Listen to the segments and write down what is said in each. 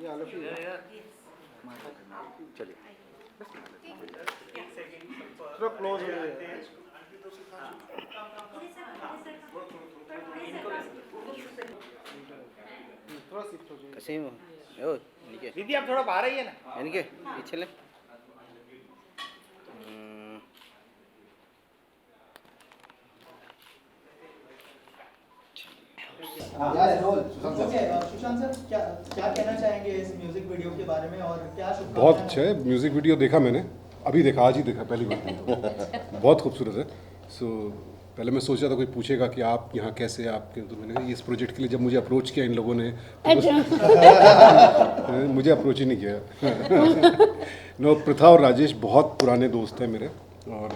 चलिए थोड़ा क्लोज हो जाए। थोड़ा शिफ्ट हो जाए। कैसे हो इनके दीदी आप थोड़ा बाहर आइए ना। इनके पीछे ले सुशांत सर क्या क्या कहना चाहेंगे इस म्यूजिक वीडियो के बारे में और क्या बहुत अच्छा है म्यूज़िक वीडियो। देखा मैंने, अभी देखा, आज ही देखा, पहली बार। बहुत खूबसूरत है। सो पहले मैं सोचा था कोई पूछेगा कि आप यहाँ कैसे आपके, तो मैंने कहा इस प्रोजेक्ट के लिए जब मुझे अप्रोच किया इन लोगों ने तो मुझे अप्रोच ही नहीं किया। नो, प्रथा और राजेश बहुत पुराने दोस्त हैं मेरे, और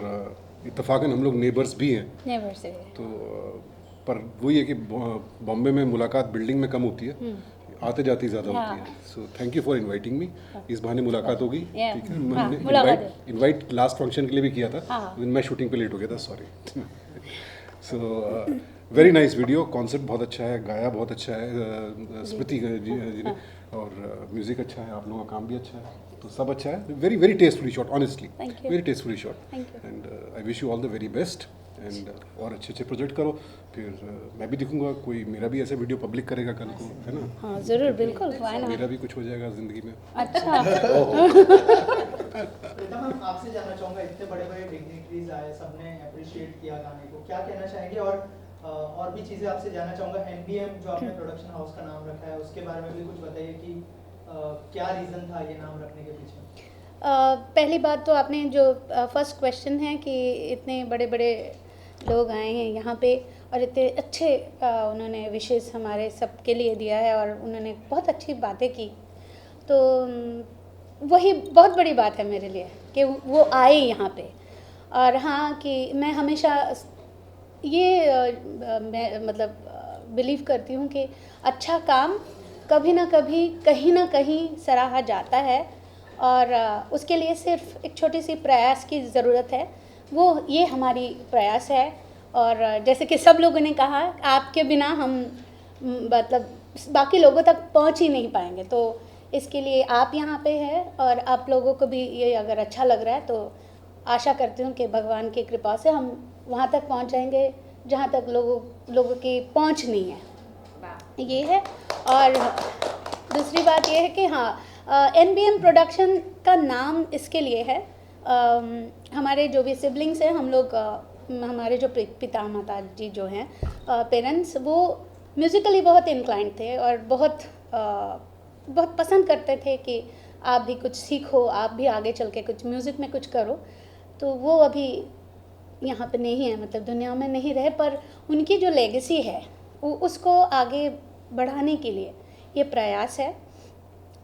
इत्तेफाकन हम लोग नेबर्स भी हैं। नेबर्स है तो पर वही है कि बॉम्बे में मुलाकात बिल्डिंग में कम होती है, आते जाती ज़्यादा होती है। So thank you for inviting me. इस बहाने मुलाकात होगी। ठीक है, मैंने इनवाइट लास्ट फंक्शन के लिए भी किया था, लेकिन मैं शूटिंग पे लेट हो गया था, sorry. So very nice video, concept बहुत अच्छा है, गाया बहुत अच्छा है स्मृति जी ने, और म्यूज़िक अच्छा है, आप लोगों का काम भी अच्छा है, तो सब अच्छा है। Very very tastefully shot, honestly very tastefully shot, and I wish you all the very best. And और अच्छे अच्छे प्रोजेक्ट करो, फिर मैं भी दिखूंगा, कोई मेरा भी ऐसा वीडियो पब्लिक करेगा कल को, है ना? हाँ ज़रूर, बिल्कुल, मेरा भी कुछ हो जाएगा ज़िंदगी में। अच्छा। प्रीतम मैम आपसे जानना चाहूँगा, इतने बड़े बड़े डिग्निटरीज आए, सबने अप्रिशिएट किया गाने को, क्या कहना चाहेंगे? और भी चीज़ें आपसे जानना चाहूँगा। NBM जो आपने प्रोडक्शन हाउस का नाम रखा है, उसके बारे में भी कुछ बताइए कि क्या रीज़न था ये नाम रखने के पीछे? पहली बात तो आपने जो फर्स्ट क्वेश्चन है कि इतने बड़े बड़े लोग आए हैं यहाँ पे और इतने अच्छे उन्होंने विशेष हमारे सबके लिए दिया है और उन्होंने बहुत अच्छी बातें की, तो वही बहुत बड़ी बात है मेरे लिए कि वो आए यहाँ पे। और हाँ कि मैं हमेशा ये मैं मतलब बिलीव करती हूँ कि अच्छा काम कभी ना कभी कहीं ना कहीं सराहा जाता है, और उसके लिए सिर्फ एक छोटी सी प्रयास की ज़रूरत है। वो ये हमारी प्रयास है, और जैसे कि सब लोगों ने कहा, आपके बिना हम मतलब बाकी लोगों तक पहुंच ही नहीं पाएंगे, तो इसके लिए आप यहाँ पे हैं और आप लोगों को भी ये अगर अच्छा लग रहा है तो आशा करती हूँ कि भगवान की कृपा से हम वहाँ तक पहुँच जाएंगे जहाँ तक लोगों की पहुँच नहीं है, ये है। और दूसरी बात ये है कि हाँ, NBM प्रोडक्शन का नाम इसके लिए है, हमारे जो भी सिबलिंग्स हैं, हम लोग हमारे जो पिता माता जी जो हैं पेरेंट्स, वो म्यूज़िकली बहुत इंक्लाइंड थे और बहुत पसंद करते थे कि आप भी कुछ सीखो, आप भी आगे चल के कुछ म्यूज़िक में कुछ करो। तो वो अभी यहाँ पे नहीं है, मतलब दुनिया में नहीं रहे, पर उनकी जो लेगेसी है वो उसको आगे बढ़ाने के लिए ये प्रयास है।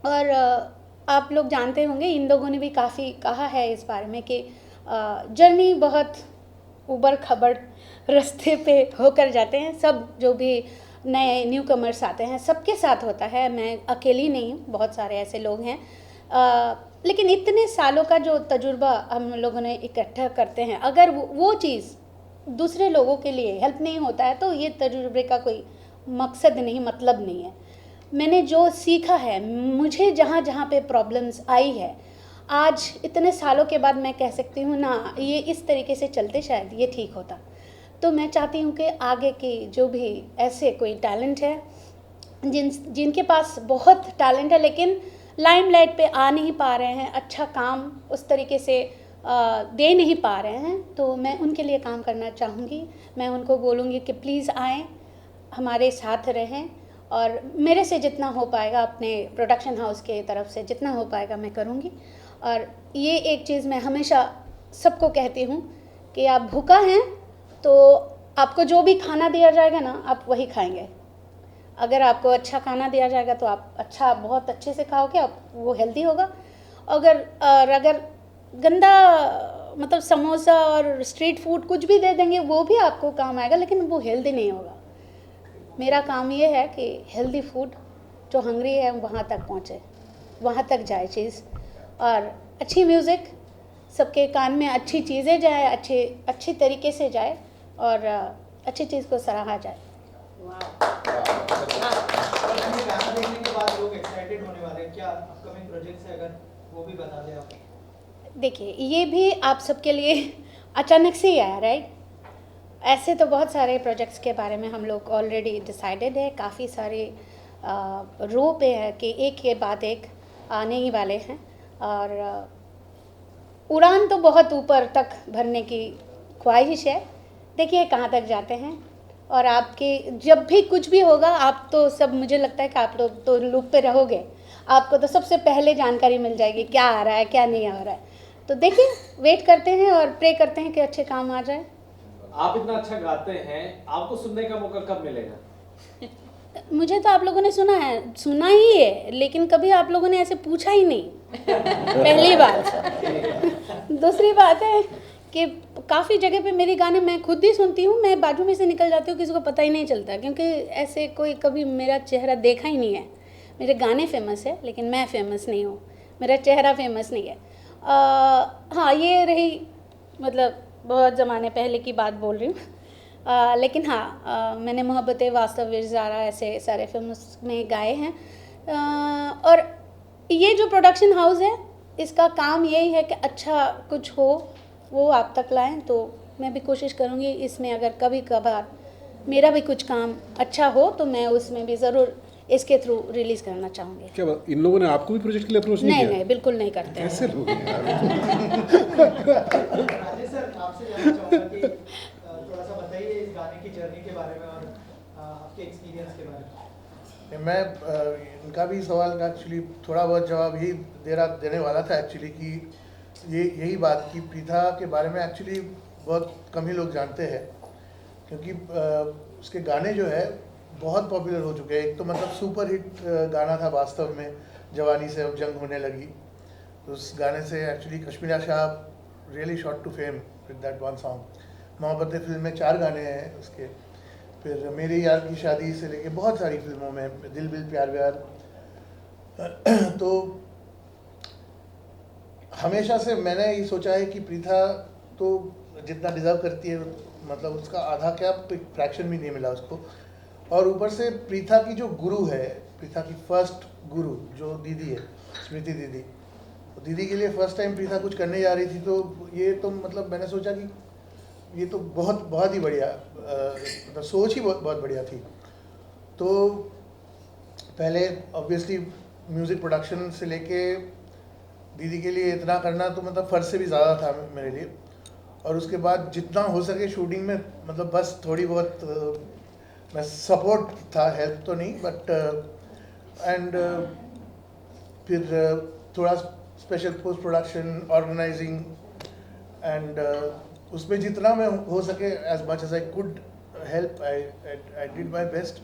और आप लोग जानते होंगे, इन लोगों ने भी काफ़ी कहा है इस बारे में कि जर्नी बहुत उबड़ खबड़ रास्ते पे होकर जाते हैं। सब जो भी नए न्यू कमर्स आते हैं सबके साथ होता है, मैं अकेली नहीं हूँ, बहुत सारे ऐसे लोग हैं। लेकिन इतने सालों का जो तजुर्बा हम लोगों ने इकट्ठा करते हैं, अगर वो चीज़ दूसरे लोगों के लिए हेल्प नहीं होता है तो ये तजुर्बे का कोई मकसद नहीं, मतलब नहीं है। मैंने जो सीखा है, मुझे जहाँ जहाँ पे प्रॉब्लम्स आई है, आज इतने सालों के बाद मैं कह सकती हूँ ना, ये इस तरीके से चलते शायद ये ठीक होता। तो मैं चाहती हूँ कि आगे के जो भी ऐसे कोई टैलेंट है, जिनके पास बहुत टैलेंट है लेकिन लाइमलाइट पे आ नहीं पा रहे हैं, अच्छा काम उस तरीके से दे नहीं पा रहे हैं, तो मैं उनके लिए काम करना चाहूँगी। मैं उनको बोलूँगी कि प्लीज़ आएँ, हमारे साथ रहें, और मेरे से जितना हो पाएगा, अपने प्रोडक्शन हाउस के तरफ से जितना हो पाएगा मैं करूँगी। और ये एक चीज़ मैं हमेशा सबको कहती हूँ कि आप भूखा हैं तो आपको जो भी खाना दिया जाएगा ना, आप वही खाएंगे। अगर आपको अच्छा खाना दिया जाएगा तो आप अच्छा, बहुत अच्छे से खाओगे, आप वो हेल्दी होगा। अगर गंदा मतलब समोसा और स्ट्रीट फूड कुछ भी दे देंगे, वो भी आपको काम आएगा लेकिन वो हेल्दी नहीं होगा। मेरा काम ये है कि हेल्दी फूड, जो हंग्री है वहाँ तक पहुँचे, वहाँ तक जाए चीज़, और अच्छी म्यूज़िक सबके कान में, अच्छी चीज़ें जाए, अच्छी तरीके से जाए, और अच्छी चीज़ को सराहा जाए। गाना देखने के बाद लोग एक्साइटेड होने वाले हैं, क्या अपकमिंग प्रोजेक्ट्स है, अगर वो भी बता दें आप। देखिए, ये भी आप सबके लिए अचानक से ही आया, राइट? ऐसे तो बहुत सारे प्रोजेक्ट्स के बारे में हम लोग ऑलरेडी डिसाइडेड है, काफ़ी सारे रो पे है कि एक के बाद एक आने ही वाले हैं, और उड़ान तो बहुत ऊपर तक भरने की ख्वाहिश है। देखिए कहाँ तक जाते हैं, और आपके जब भी कुछ भी होगा, आप तो सब, मुझे लगता है कि आप लोग तो लूप पे रहोगे, आपको तो सबसे पहले जानकारी मिल जाएगी क्या आ रहा है क्या नहीं आ रहा है। तो देखिए, वेट करते हैं और प्रे करते हैं कि अच्छे काम आ जाए। आप इतना अच्छा गाते हैं, आपको सुनने का मौका कब मिलेगा? मुझे तो आप लोगों ने सुना ही है, लेकिन कभी आप लोगों ने ऐसे पूछा ही नहीं। पहली बात। दूसरी बात है कि काफ़ी जगह पे मेरे गाने मैं खुद ही सुनती हूँ, मैं बाजू में से निकल जाती हूँ, किसी को पता ही नहीं चलता, क्योंकि ऐसे कोई कभी मेरा चेहरा देखा ही नहीं है। मेरे गाने फेमस है, लेकिन मैं फेमस नहीं हूँ, मेरा चेहरा फेमस नहीं है। हाँ, ये रही मतलब बहुत ज़माने पहले की बात बोल रही हूँ, लेकिन हाँ, मैंने मोहब्बतें, वास्तव, विरज़ारा ऐसे सारे फिल्म्स में गाए हैं। और ये जो प्रोडक्शन हाउस है, इसका काम यही है कि अच्छा कुछ हो वो आप तक लाएं, तो मैं भी कोशिश करूँगी इसमें, अगर कभी कभार मेरा भी कुछ काम अच्छा हो तो मैं उसमें भी ज़रूर इसके थ्रू रिलीज़ करना चाहूँगी। क्या बात, इन लोगों ने आपको भी प्रोजेक्ट के लिए अप्रोच नहीं नहीं किया? नहीं, बिल्कुल नहीं करते हैं। कैसे लोग हैं यार? राजेश सर, आपसे जानना चाहूँगा कि थोड़ा सा बताइए इस गाने की जर्नी के बारे में और आपके एक्सपीरियंस के बारे में। मैं इनका भी सवाल का एक्चुअली थोड़ा बहुत जवाब ही देने वाला था एक्चुअली, कि यही बात कि प्रीथा के बारे में एक्चुअली बहुत कम ही लोग जानते हैं, क्योंकि उसके गाने जो है बहुत पॉपुलर हो चुके हैं। एक तो मतलब सुपर हिट गाना था वास्तव में, जवानी से अब जंग होने लगी, तो उस गाने से actually Kashmira Shah really shot to fame with that one song. Mohabbatein film में 4 गाने हैं उसके, फिर मेरी यार की शादी से लेके बहुत सारी फिल्मों में, दिल बिल प्यार व्यार। तो हमेशा से मैंने ये सोचा है कि प्रीथा तो जितना डिज़र्व करती है, मतलब उसका आधा क्या फ्रैक्शन भी नहीं मिला उसको। और ऊपर से प्रीथा की जो गुरु है, प्रीथा की फर्स्ट गुरु जो दीदी है, स्मृति दीदी, तो दीदी के लिए फर्स्ट टाइम प्रीथा कुछ करने जा रही थी, तो ये तो मतलब मैंने सोचा कि ये तो बहुत ही बढ़िया, मतलब सोच ही बहुत बढ़िया थी। तो पहले ऑब्वियसली म्यूज़िक प्रोडक्शन से लेके दीदी के लिए इतना करना तो मतलब फ़र्ज से भी ज़्यादा था मेरे लिए। और उसके बाद जितना हो सके शूटिंग में, मतलब बस थोड़ी बहुत मैं सपोर्ट था, हेल्प तो नहीं, बट एंड फिर थोड़ा special post production, organising, and उसमें जितना मैं हो सके, as much as I could help, I did my best.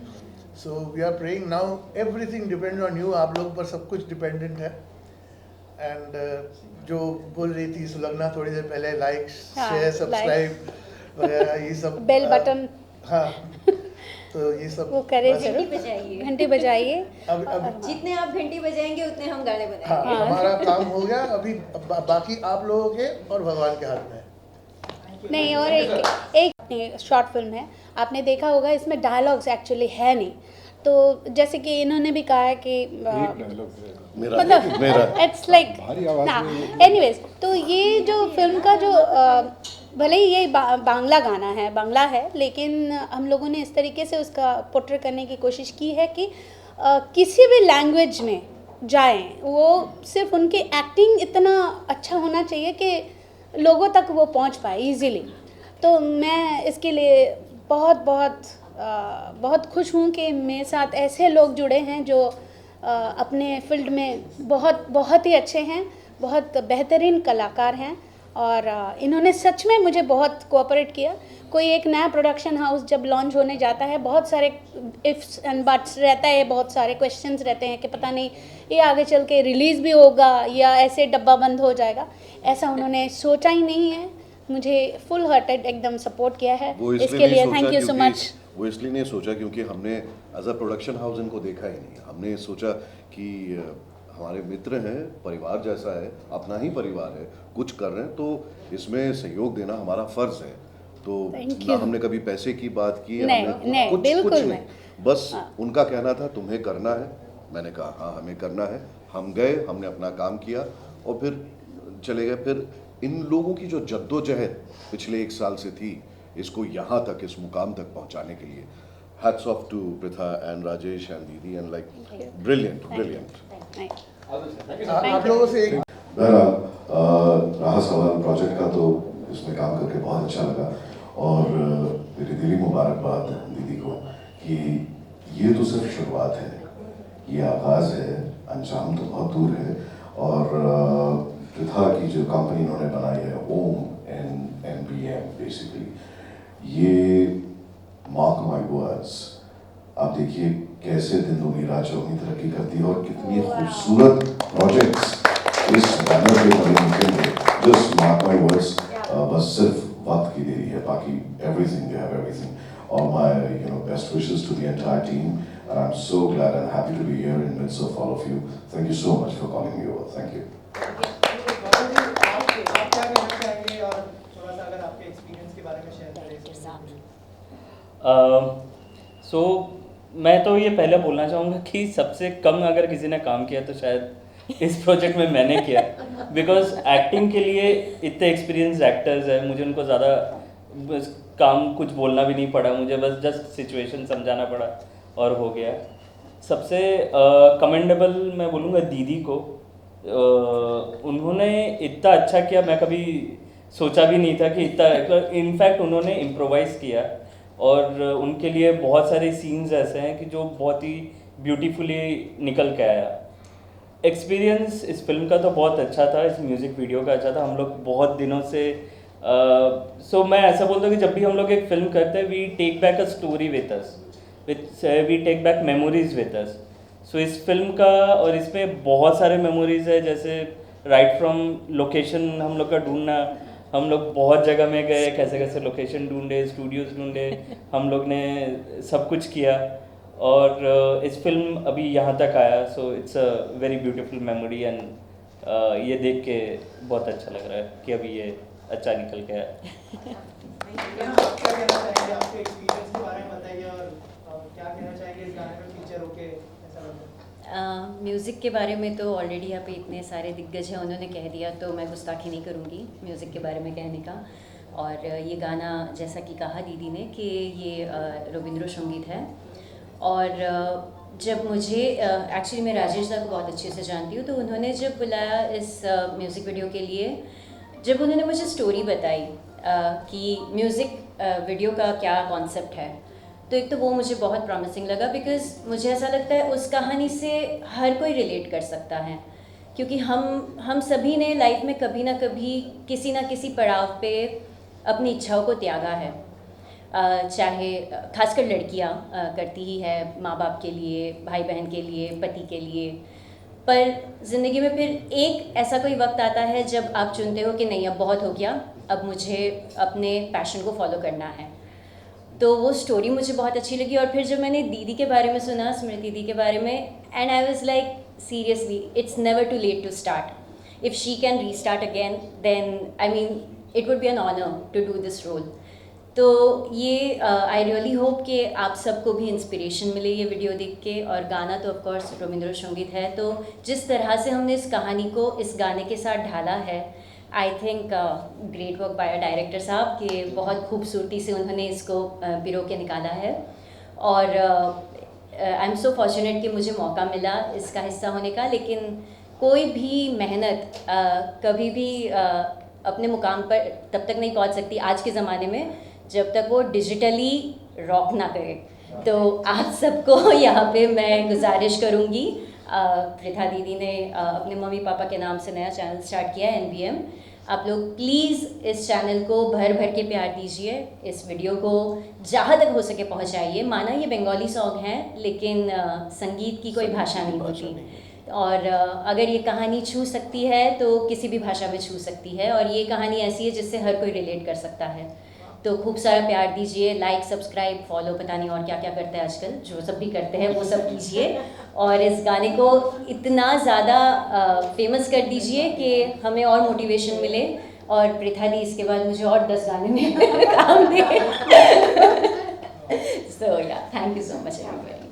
So we are praying now, everything depend on you, आप लोगों पर सब कुछ डिपेंडेंट है। एंड जो बोल रही थी सुलगना थोड़ी देर पहले, लाइक, शेयर, सब्सक्राइब वगैरह, ये सब बेल बटन, हाँ, तो ये सब वो करे बस। जरूर, घंटी बजाइए। अब जितने आप घंटी बजाएंगे उतने हम गाने बनाएंगे। हाँ, हमारा काम हो गया, अभी बाकी आप लोगों के और भगवान के हाथ में है। नहीं, और एक शॉर्ट फिल्म है, आपने देखा होगा, इसमें डायलॉग्स एक्चुअली है नहीं, तो जैसे कि इन्होंने भी कहा है कि मतलब इट्स लाइक, एनीवेज, तो ये जो फिल्म का जो भले ही ये बांग्ला गाना है, बांग्ला है, लेकिन हम लोगों ने इस तरीके से उसका पोर्ट्रे करने की कोशिश की है कि किसी भी लैंग्वेज में जाएं, वो सिर्फ उनकी एक्टिंग इतना अच्छा होना चाहिए कि लोगों तक वो पहुंच पाए इजीली। तो मैं इसके लिए बहुत खुश हूँ कि मेरे साथ ऐसे लोग जुड़े हैं जो अपने फील्ड में बहुत ही अच्छे हैं, बहुत बेहतरीन कलाकार हैं, और इन्होंने सच में मुझे बहुत कोऑपरेट किया। कोई एक नया प्रोडक्शन हाउस जब लॉन्च होने जाता है, बहुत सारे इफ्स एंड बट्स रहता है, बहुत सारे क्वेश्चंस रहते हैं कि पता नहीं ये आगे चल के रिलीज़ भी होगा या ऐसे डब्बा बंद हो जाएगा, ऐसा उन्होंने सोचा ही नहीं है। मुझे फुल हार्टेड एकदम सपोर्ट किया है, इसके लिए थैंक यू सो मच। वो इसलिए नहीं सोचा क्योंकि हमने एज अ प्रोडक्शन हाउस इनको देखा ही नहीं। हमने सोचा कि हमारे मित्र हैं, परिवार जैसा है, अपना ही परिवार है, कुछ कर रहे हैं तो इसमें सहयोग देना हमारा फर्ज है। तो ना हमने कभी पैसे की बात की, नहीं, हमने बिल्कुल कुछ नहीं। बस उनका कहना था तुम्हें करना है, मैंने कहा हाँ हमें करना है। हम गए, हमने अपना काम किया और फिर चले गए। फिर इन लोगों की जो जद्दोजहद पिछले 1 साल से थी इसको यहाँ तक, इस मुकाम तक पहुँचाने के लिए, hats off to Pritha and Rajesh and दीदी एंड लाइक ब्रिलियंट ब्रिलियंट। आप लोगों से एक बहरहाल रहा सवाल प्रोजेक्ट का, तो इसमें काम करके बहुत अच्छा लगा और मेरी दिली मुबारकबाद दीदी को कि ये तो सिर्फ शुरुआत है, ये आगाज़ है, अंजाम तो बहुत दूर है। और पृथा की जो कंपनी इन्होंने बनाई है ओम एंड NBM बेसिकली, ये मार्क माई वर्ड्स, आप देखिए कैसे दिन दुनी रात चौगनी तरक्की करती है और कितनी खूबसूरत प्रोजेक्ट्स इस बैनर पे बने निकलेंगे। जस्ट मार्क माई वर्ड्स, बस सिर्फ वक्त की देरी है, बाकी everything you have everything. All my best wishes to the entire team, and I'm so glad and happy to be here in midst of all of you. Thank you so much for calling me over. Thank you. आप क्या कहना चाहेंगे और थोड़ा सा अगर आपके experience के बारे में शेयर करें। सो मैं तो ये पहले बोलना चाहूँगा कि सबसे कम अगर किसी ने काम किया तो शायद इस प्रोजेक्ट में मैंने किया, बिकॉज एक्टिंग के लिए इतने एक्सपीरियंस एक्टर्स हैं, मुझे उनको ज़्यादा काम कुछ बोलना भी नहीं पड़ा, मुझे बस जस्ट सिचुएशन समझाना पड़ा और हो गया। सबसे कमेंडेबल मैं बोलूँगा दीदी को, उन्होंने इतना अच्छा किया, मैं कभी सोचा भी नहीं था कि इतना, इनफैक्ट उन्होंने इम्प्रोवाइज़ किया और उनके लिए बहुत सारे सीन्स ऐसे हैं कि जो बहुत ही ब्यूटीफुली निकल के आया। एक्सपीरियंस इस फिल्म का तो बहुत अच्छा था, इस म्यूज़िक वीडियो का अच्छा था। हम लोग बहुत दिनों से सो मैं ऐसा बोलता हूँ कि जब भी हम लोग एक फिल्म करते हैं, we take back a story with us, we take back memories with us. So इस फिल्म का और इसमें बहुत सारे मेमोरीज है, जैसे राइट फ्रॉम लोकेशन हम लोग का ढूंढना, हम लोग बहुत जगह में गए, कैसे कैसे लोकेशन ढूंढे, स्टूडियोज़ ढूंढे, हम लोग ने सब कुछ किया और इस फिल्म अभी यहाँ तक आया। So it's a very beautiful memory and ये देख के बहुत अच्छा लग रहा है कि अभी ये अच्छा निकल के आया। आप क्या कहना चाहेंगे, आपके एक्सपीरियंस के बारे में बताइए और क्या कहना चाहेंगे इस गाने में फीचर होके ऐसा लगता है। म्यूज़िक के बारे में तो ऑलरेडी यहाँ पे इतने सारे दिग्गज हैं, उन्होंने कह दिया, तो मैं गुस्ताखी नहीं करूँगी म्यूज़िक के बारे में कहने का। और ये गाना जैसा कि कहा दीदी ने कि ये रविंद्र संगीत है और जब मुझे एक्चुअली मैं राजेश दा को बहुत अच्छे से जानती हूँ, तो उन्होंने जब बुलाया इस म्यूज़िक वीडियो के लिए, जब उन्होंने मुझे स्टोरी बताई कि म्यूज़िक वीडियो का क्या कॉन्सेप्ट है, तो एक तो वो मुझे बहुत प्रॉमिसिंग लगा, बिकॉज़ मुझे ऐसा लगता है उस कहानी से हर कोई रिलेट कर सकता है, क्योंकि हम सभी ने लाइफ में कभी ना कभी किसी ना किसी पड़ाव पे अपनी इच्छाओं को त्यागा है, चाहे खासकर लड़कियां करती ही है माँ बाप के लिए, भाई बहन के लिए, पति के लिए। पर ज़िंदगी में फिर एक ऐसा कोई वक्त आता है जब आप चुनते हो कि नहीं अब बहुत हो गया, अब मुझे अपने पैशन को फॉलो करना है। तो वो स्टोरी मुझे बहुत अच्छी लगी और फिर जब मैंने दीदी के बारे में सुना, स्मृति दीदी के बारे में, and I was like seriously it's never too late to start. If she can restart again then I mean it would be an honour to do this role. तो ये आई रियली होप कि आप सबको भी inspiration मिले ये video देख के। और गाना तो ऑफ कोर्स रविंद्र संगीत है, तो जिस तरह से हमने इस कहानी को इस गाने के साथ ढाला है, I think great work by director साहब कि बहुत खूबसूरती से उन्होंने इसको पिरो के निकाला है। और आई एम सो फॉर्चुनेट कि मुझे मौका मिला इसका हिस्सा होने का। लेकिन कोई भी मेहनत कभी भी अपने मुकाम पर तब तक नहीं पहुंच सकती आज के ज़माने में जब तक वो डिजिटली रॉक ना करे। तो आप सबको यहाँ पे मैं गुजारिश करूँगी, पृथा दीदी ने अपने मम्मी पापा के नाम से नया चैनल स्टार्ट किया है NBM। आप लोग प्लीज़ इस चैनल को भर भर के प्यार दीजिए, इस वीडियो को जहाँ तक हो सके पहुँचाइए। माना ये बंगाली सॉन्ग है, लेकिन संगीत की कोई भाषा नहीं होती, और अगर ये कहानी छू सकती है तो किसी भी भाषा में छू सकती है। और ये कहानी ऐसी है जिससे हर कोई रिलेट कर सकता है। तो खूब सारा प्यार दीजिए, लाइक, सब्सक्राइब, फॉलो, पता नहीं और क्या क्या करते हैं आजकल, जो सब भी करते हैं वो सब कीजिए। और इस गाने को इतना ज़्यादा फेमस कर दीजिए कि हमें और मोटिवेशन मिले और पृथा दी इसके बाद मुझे और 10 गाने में काम दे। So yeah, thank you so much everybody.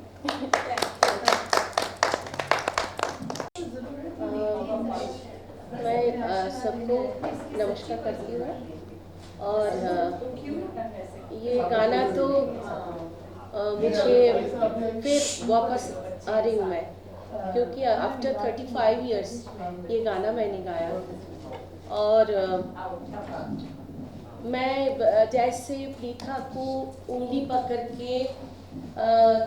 मैं सबको नमस्कार करती हूँ और ये गाना तो मुझे फिर वापस आ रही हूँ मैं, क्योंकि आफ्टर 35 इयर्स ये गाना मैंने गाया। और मैं जैसे प्रीथा को उंगली पकड़ के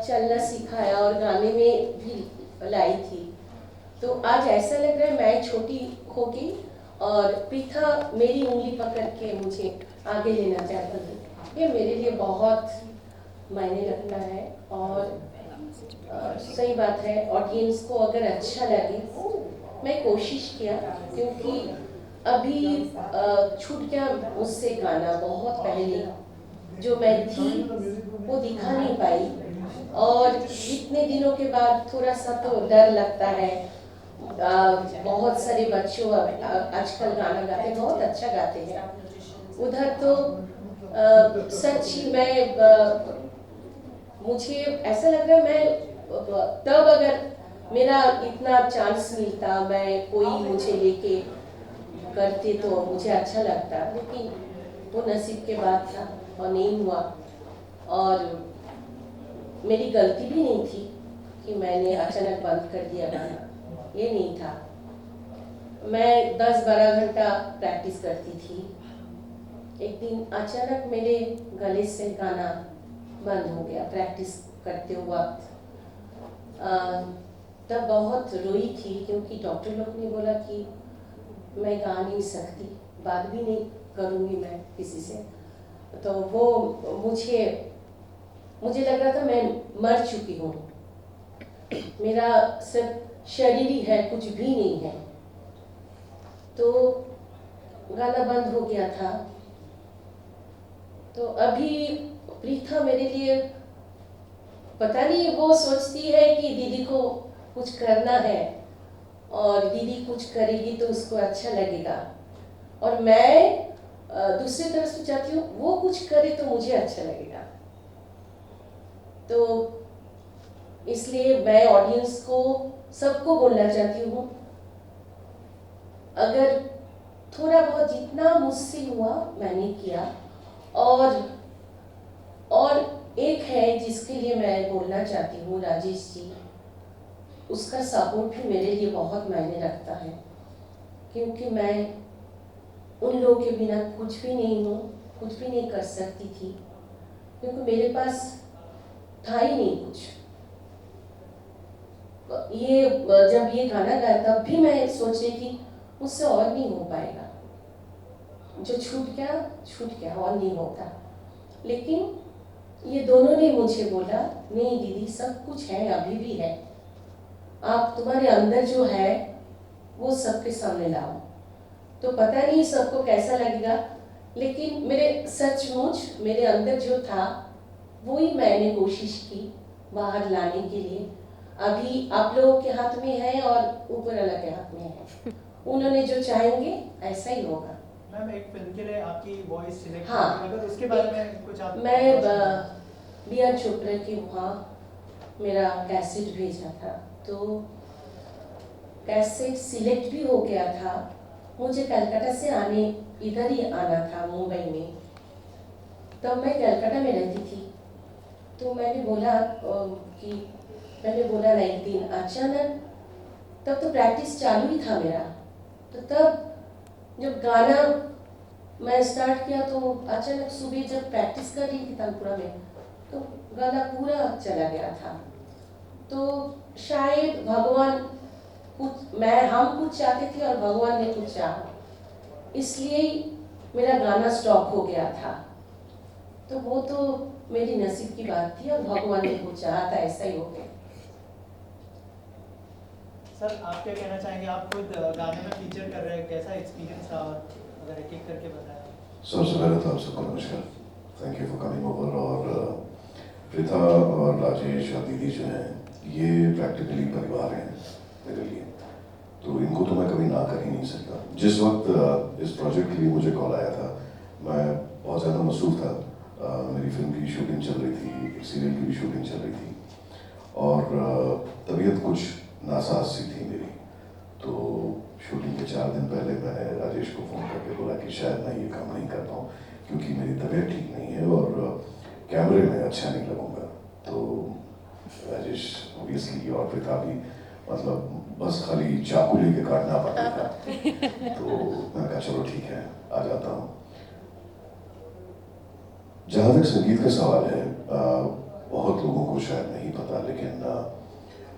चलना सिखाया और गाने में भी लाई थी, तो आज ऐसा लग रहा है मैं छोटी हो गई और प्रीथा मेरी उंगली पकड़ के मुझे आगे लेना चाहती है। ये मेरे लिए बहुत मायने रखता है और सही बात है, ऑडियंस को अगर अच्छा लगे, मैं कोशिश किया, क्योंकि अभी छूट गया मुझसे गाना बहुत पहले जो मैं थी वो दिखा नहीं पाई, और इतने दिनों के बाद थोड़ा सा तो डर लगता है। बहुत सारे बच्चों आजकल गाना गाते हैं, बहुत अच्छा गाते हैं। उधर तो सच्ची मैं मुझे ऐसा लग रहा है मैं तब अगर मेरा इतना चांस मिलता, मैं कोई मुझे लेके करते तो मुझे अच्छा लगता, लेकिन वो नसीब के बात था और नहीं हुआ। और मेरी गलती भी नहीं थी कि मैंने अचानक बंद कर दिया गाना, ये नहीं था। मैं 10-12 घंटा प्रैक्टिस करती थी। एक दिन अचानक मेरे गले से गाना बंद हो गया प्रैक्टिस करते वक्त। तब बहुत रोई थी, क्योंकि डॉक्टर लोग ने बोला कि मैं गा नहीं सकती, बात भी नहीं करूँगी मैं किसी से। तो वो मुझे लग रहा था मैं मर चुकी हूँ, मेरा सिर्फ शरीर ही है, कुछ भी नहीं है। तो गाना बंद हो गया था। तो अभी प्रीथा मेरे लिए पता नहीं, वो सोचती है कि दीदी को कुछ करना है और दीदी कुछ करेगी तो उसको अच्छा लगेगा, और मैं दूसरी तरफ से चाहती हूँ वो कुछ करे तो मुझे अच्छा लगेगा। तो इसलिए मैं ऑडियंस को सबको बोलना चाहती हूँ, अगर थोड़ा बहुत जितना मुझसे हुआ मैंने किया। और एक है जिसके लिए मैं बोलना चाहती हूँ, राजेश जी, उसका सपोर्ट भी मेरे लिए बहुत मायने रखता है, क्योंकि मैं उन लोगों के बिना कुछ भी नहीं हूँ, कुछ भी नहीं कर सकती थी, क्योंकि मेरे पास था ही नहीं कुछ। ये जब ये गाना गाया तब भी मैं सोच रही थी मुझसे और नहीं हो पाएगा, जो छूट गया और नहीं होता। लेकिन ये दोनों ने मुझे बोला, नहीं दीदी सब कुछ है, अभी भी है, आप तुम्हारे अंदर जो है वो सबके सामने लाओ। तो पता नहीं सबको कैसा लगेगा, लेकिन मेरे सचमुच मेरे अंदर जो था वही मैंने कोशिश की बाहर लाने के लिए। अभी आप लोगों के हाथ में है और ऊपर वाला के हाथ में है, उन्होंने जो चाहेंगे ऐसा ही होगा। मैम एक फिल्म के लिए आपकी वॉइस सिलेक्ट हाँ, अगर उसके बारे में कुछ आप मैं बी.आर. चोपड़ा के वहाँ मेरा कैसेट भेजा था, तो कैसेट सिलेक्ट भी हो गया था। मुझे कलकत्ता से इधर ही आना था मुंबई में, तब मैं कलकत्ता में रहती थी। तो मैंने बोला ना एक दिन अचानक, तब तो प्रैक्टिस चालू ही था मेरा, तो तब जब गाना मैं स्टार्ट किया तो अचानक सुबह जब प्रैक्टिस कर रही थी तानपुरा में, तो गाना पूरा चला गया था। तो शायद भगवान हम कुछ चाहते थे और भगवान ने कुछ चाहा, इसलिए मेरा गाना स्टॉप हो गया था। तो वो तो मेरी नसीब की बात थी और भगवान ने कुछ चाहा था, ऐसा ही हो गया। सर आप क्या कहना चाहेंगे, आप खुद गाने में फीचर कर रहे हैं, कैसा एक्सपीरियंस था, और अगर एक एक करके बताएं। सबसे पहले तो आप सबको नमस्कार, thank you for coming over. और प्रीथा और राजेश और दीदी जो हैं, ये प्रैक्टिकली परिवार हैं मेरे लिए, तो इनको तो मैं कभी ना कर ही नहीं सकता। जिस वक्त इस प्रोजेक्ट के लिए मुझे कॉल आया था, मैं बहुत ज़्यादा मसरूफ़ था मेरी फिल्म की शूटिंग चल रही थी, एक सीरियल की भी शूटिंग चल रही थी और तबीयत कुछ नासाज सी थी मेरी। तो शूटिंग के 4 दिन पहले मैंने राजेश को फ़ोन करके बोला कि शायद मैं ये काम नहीं कर पाऊँ क्योंकि मेरी तबीयत ठीक नहीं है और कैमरे में अच्छा नहीं लगूंगा। तो राजेश ऑब्वियसली और पिता भी मतलब बस खाली चाकू लेके काटना पड़ता था। तो मैंने कहा चलो ठीक है, आ जाता हूँ। जहाँ तक संगीत का सवाल है, बहुत लोगों को शायद नहीं पता, लेकिन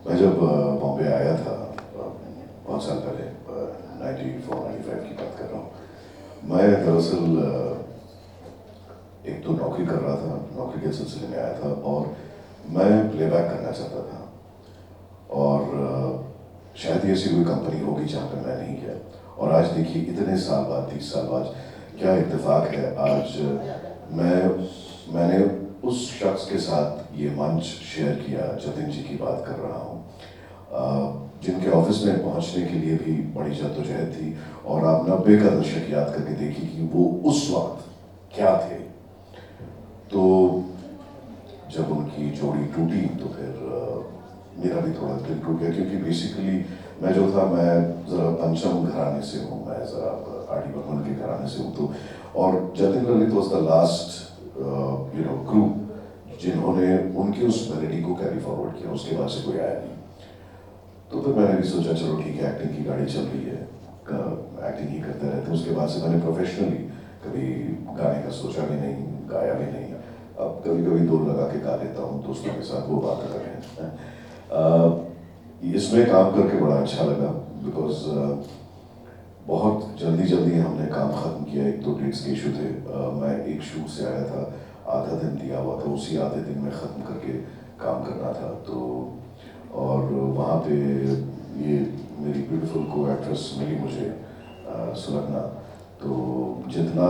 मैं जब बॉम्बे आया था बहुत साल पहले, 94-95 की बात कर रहा हूँ, मैं दरअसल एक तो नौकरी कर रहा था, नौकरी के सिलसिले में आया था और मैं प्लेबैक करना चाहता था और शायद ये ऐसी कोई कंपनी होगी जहाँ पर मैं नहीं गया। और आज देखिए इतने साल बाद, 30 साल बाद, क्या इत्तेफाक है, आज मैंने उस शख्स के साथ ये मंच शेयर किया, जतिन जी की बात कर रहा हूँ, जिनके ऑफिस में पहुँचने के लिए भी बड़ी जद्दोजहद थी और आप 90 का दशक याद करके देखिए कि वो उस वक्त क्या थे। तो जब उनकी जोड़ी टूटी तो फिर मेरा भी थोड़ा दिल टूट गया क्योंकि बेसिकली मैं जो था, मैं ज़रा पंचम घराने से हूँ, मैं ज़रा आर.डी. बर्मन के घराने से हूँ। तो और Jatin Lalit was the last group जिन्होंने उनकी उस मेलोडी को कैरी फॉरवर्ड किया, उसके बाद से कोई आया नहीं। तो फिर मैंने भी सोचा चलो ठीक है, एक्टिंग की गाड़ी चल रही है, एक्टिंग ही करते रहते। उसके बाद से मैंने प्रोफेशनली कभी गाने का सोचा भी नहीं, गाया भी नहीं। अब कभी कभी दौड़ लगा के गा लेता हूँ दोस्तों के साथ, वो बात अलग है। इसमें काम करके बड़ा अच्छा लगा बिकॉज बहुत जल्दी हमने काम ख़त्म किया। 1-2 डेट्स के इशू थे, मैं एक शूट से आया था, आधा दिन दिया हुआ था, उसी आधे दिन में ख़त्म करके काम करना था। तो और वहाँ पे ये मेरी ब्यूटीफुल को एक्ट्रेस मिली मुझे, सुलग्ना। तो जितना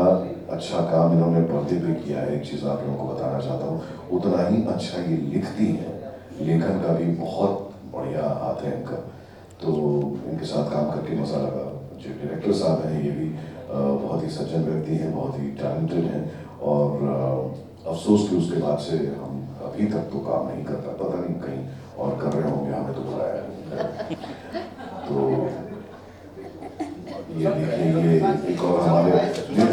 अच्छा काम इन्होंने पर्दे पे किया है, एक चीज़ आप लोगों को बताना चाहता हूँ, उतना ही अच्छा ये लिखती हैं, लेखन का भी बहुत बढ़िया हाथ है इनका। तो इनके साथ काम करके मज़ा लगा। जो डायरेक्टर साहब हैं ये भी बहुत ही सज्जन व्यक्ति हैं, बहुत ही टैलेंटेड हैं और अफसोस कि उसके बाद से हम अभी तक तो काम नहीं कर पाए, पता नहीं कहीं और कर रहे होंगे, हमें तो बुलाया नहीं। तो ये देखिए, ये एक और हमारे